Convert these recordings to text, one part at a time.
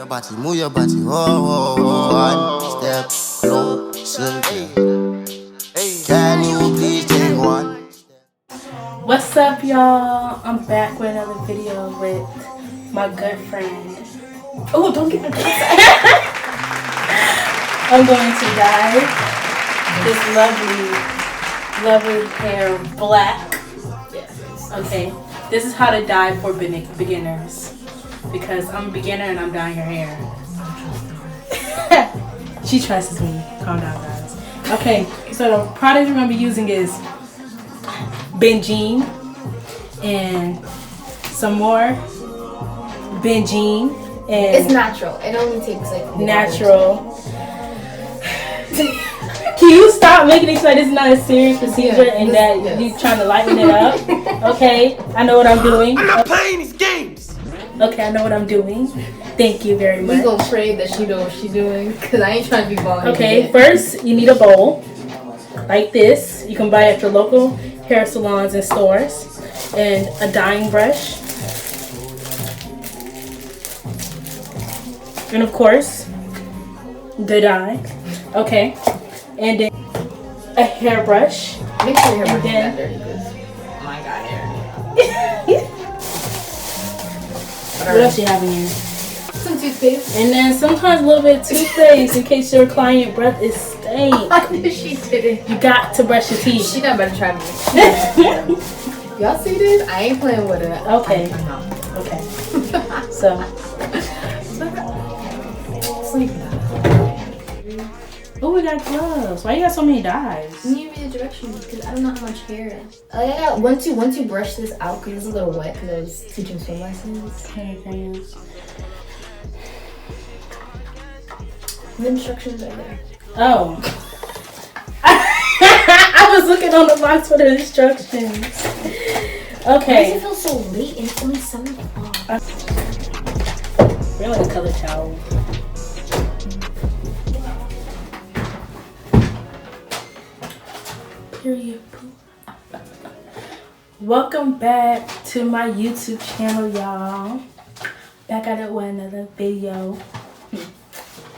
move your body, one step closer. Can you please take one? What's up, y'all? I'm back with another video with my good friend. Oh, don't get me. I'm going to dye this lovely hair black. Okay, this is how to dye for beginners. Because I'm a beginner and I'm dyeing her hair. She trusts me. Calm down, guys. Okay, so the product you're going to be using is benzene and some more benzene. And it's natural. It only takes like natural. Can you stop making it like this is not a serious procedure and that you're trying to lighten it up? Okay, I know what I'm doing. I'm not playing these games. Okay, I know what I'm doing. Thank you very much. We gonna pray that she knows what she's doing, because I ain't trying to be bothered. Okay, first you need a bowl like this. You can buy it at your local hair salons and stores. And a dyeing brush. And of course, the dye. Okay. And then a hairbrush. Make sure your hairbrush is not dirty, because my God, hair. What else you have in here? Some toothpaste. And then sometimes a little bit of toothpaste in case your client breath is stank. She did it. You got to brush your teeth. She not better try me. Y'all see this? I ain't playing with it. Okay. Okay. So. Sleep. Oh, we got gloves. Why you got so many dyes? Can you read the directions? Because I don't know how much hair. I got once you brush this out, because it's a little wet because I was teaching swim lessons. Okay. The instructions are there. Oh. I was looking on the box for the instructions. Okay. Why does it feel so late and it's only 7 o'clock? We're like a color towel. Period. Welcome back to my YouTube channel, y'all. Back at it with another video.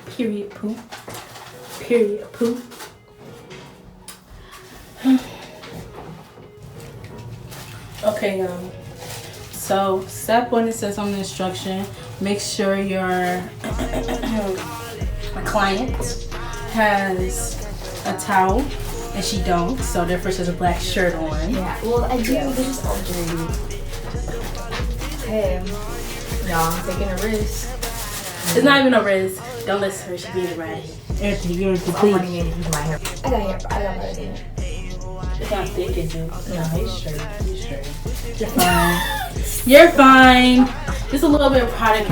Period poop. Period poop. Okay, so step 1, it says on the instruction, make sure your client has a towel, and she don't, so therefore she has a black shirt on. Yeah, well I do, they're just all dirty. Okay, y'all, I'm taking a risk. It's not even a risk. Don't listen to her, she's being erratic. Everything, you're complete. I got hair, I got my hair. It's not thick, is it? No, he's straight. He's straight. You're fine. You're fine. Just a little bit of product.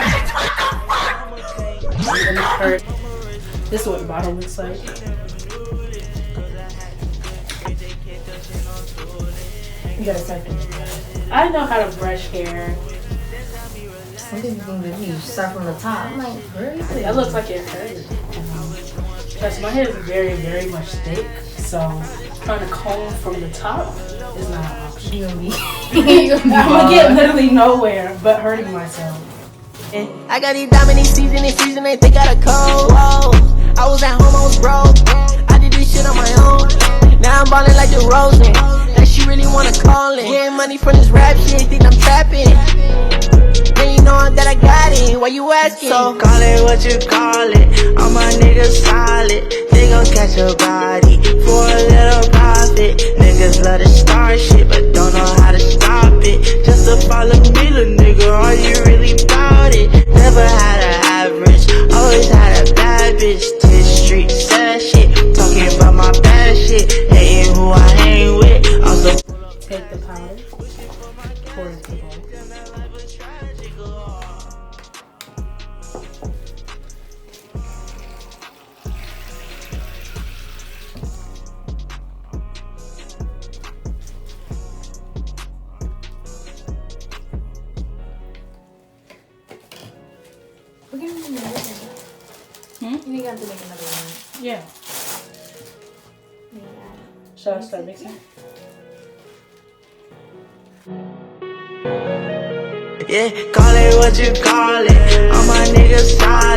This is what the bottle looks like. You gotta start. I know how to brush hair. Some people think you start from the top. I'm like, really? That looks like it hurts. Because my hair is very, very much thick, so trying to comb from the top is not an option. I'm gonna get literally nowhere but hurting myself. I got these diamonds season, they think I got a cold. Whoa. I was at home, I was broke. I did this shit on my own. Now I'm ballin' like the Rosen. Like she really wanna call it. Getting money from this rap shit, think I'm trapping. And you know that I got it. Why you asking? So call it what you call it. All my niggas solid. They gon' catch a body for a little profit. Niggas love to start shit, but don't know how to stop it. Just to follow me, little nigga, are you really about it? Never had an average, always had a bad bitch. This street sad shit, talking about my bad shit. Hating who I hang with. Also take the powder, pour it in the bowl. We're gonna make another one. You got to make another one. Yeah. Shall I start mixing? Yeah, call it what you call it. All my niggas solid.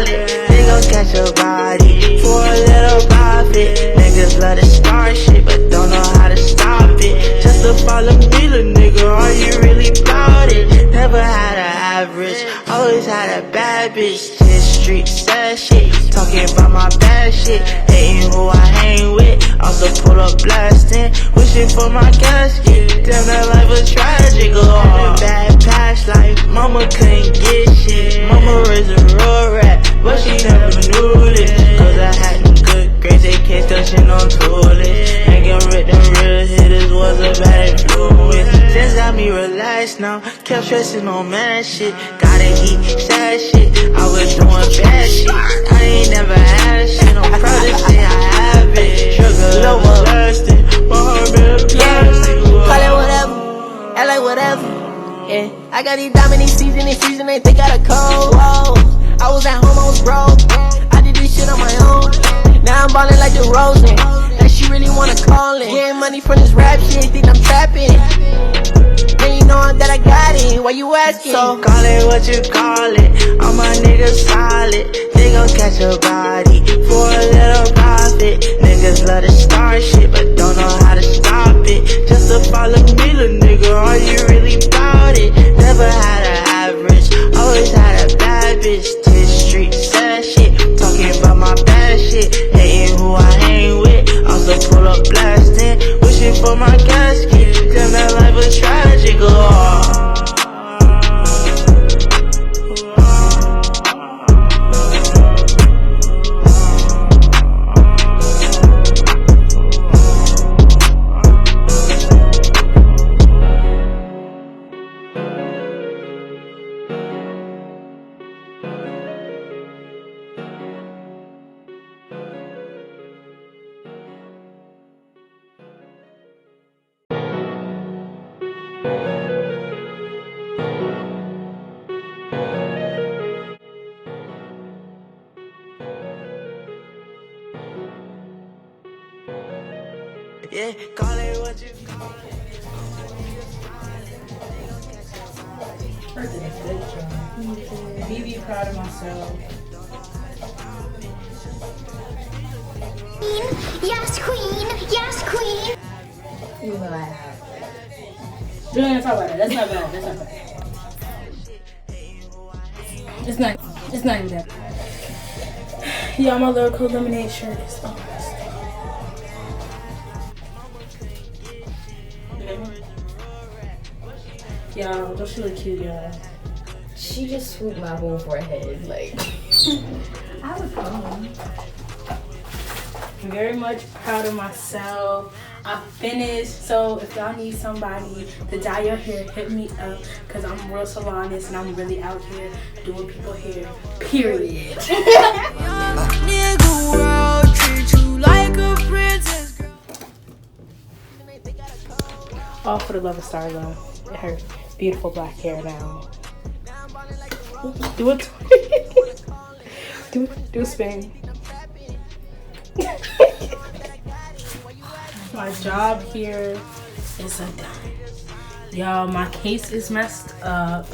catch a body for a little profit. Niggas love to start shit, but don't know how to stop it. Just to follow me, little nigga, are you really about it? Never had an average, always had a bad bitch. This street sad shit, talking about my bad shit, hating who I hang with. Also pull up blasting, wishing for my casket. Damn, that life was tragic. Oh, bad past life, mama couldn't get shit. Mama raised a real rat, but she never knew this. Cause I had them good grades, they can't touching on toilets. Hanging with them real hitters was a bad influence. Since got me relaxed now, kept stressing on mad shit. Gotta eat sad shit, I was doing bad shit. I ain't never had shit, I'm proud to say I have it. Sugar love lasting, my heart been a plastic. Call it whatever, act like whatever. Yeah, I got these diamonds, these season, they think I got a cold. Whoa, I was at home, I was broke. I did this shit on my own. Now I'm ballin' like the Rosen. That she really wanna call it. Getting money from this rap shit, think I'm trapping. They ain't knowing that I got it. Why you asking? So call it what you call it. All my niggas solid. They gon' catch a body for a little profit. Niggas love to start shit, but don't know how to stop it. Just to follow me, little nigga, are you really about it? Never had an average, always had a bad bitch. This street sad shit, talking about my bad shit, hating who I hang with. Also pull up blasting, wishing for my casket. Damn, that life was tragic. Oh. Yeah, call it what you call it. I did a good job. Be proud of myself. Yes, queen. Yes, queen. You know I have. We don't even talk about that. That's not bad. That's not bad. It's not even that bad. Yeah, my lyrical lemonade shirt is almost. Yeah, don't she look cute, y'all? She just swooped my whole forehead, like. I was calm. I'm very much proud of myself. I finished, so if y'all need somebody to dye your hair, hit me up, because I'm real salonist and I'm really out here doing people hair, period. Nigga world treat you like a princess girl. All for the love of Starla and her beautiful black hair now. Do it. do a spin. My job here is a done. Y'all, my case is messed up.